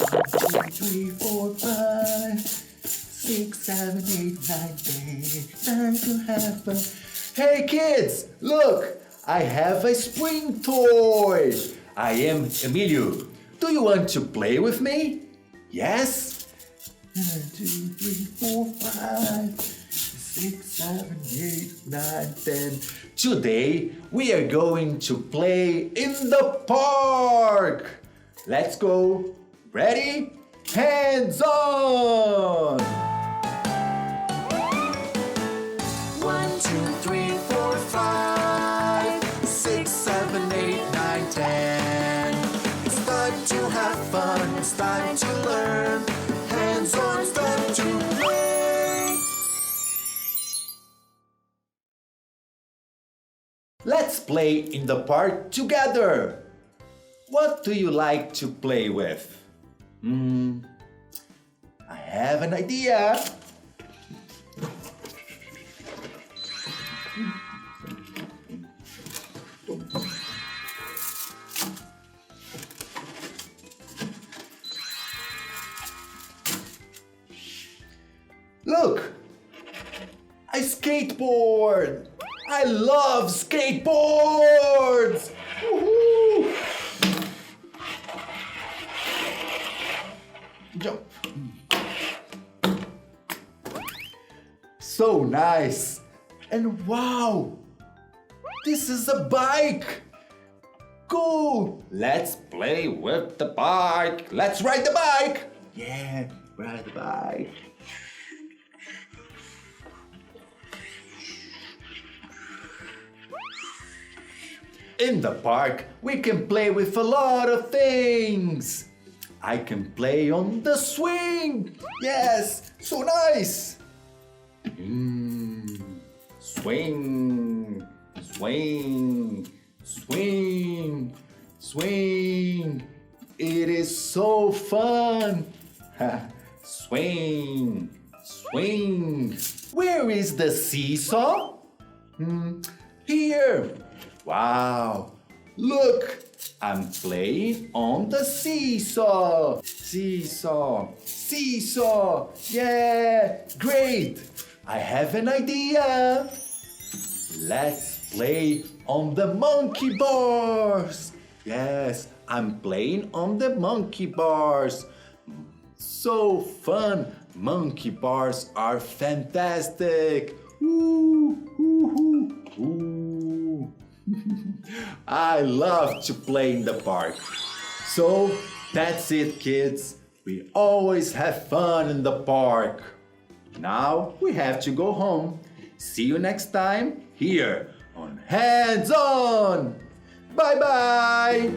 3, 4, 5, 6, 7, 8, 9, 10. Time to have fun. Hey kids, look! I have a spring toy. I am Emilio. Do you want to play with me? Yes? 1, 2, 3, 4, 5, 6, 7, 8, 9, 10. Today we are going to play in the park. Let's go. Ready? Hands on! 1, 2, 3, 4, 5, 6, 7, 8, 9, 10. It's time to have fun. It's time to learn. Hands on, it's time to play. Let's play in the park together. What do you like to play with? I have an idea. Look, a skateboard. I love skateboards. Woohoo! Jump. So nice. And wow, this is a bike. Cool. Let's play with the bike. Let's ride the bike. Yeah, ride the bike. In the park, we can play with a lot of things. I can play on the swing. Yes, so nice. Swing, swing, swing, swing. It is so fun. Swing, swing. Where is the seesaw? Here. Wow. Look. I'm playing on the seesaw. Seesaw, seesaw. Yeah, great. I have an idea. Let's play on the monkey bars. Yes, I'm playing on the monkey bars. So fun. Monkey bars are fantastic. Ooh, ooh, ooh, ooh. I love to play in the park. So that's it, kids. We always have fun in the park. Now we have to go home. See you next time here on Hands On. Bye bye.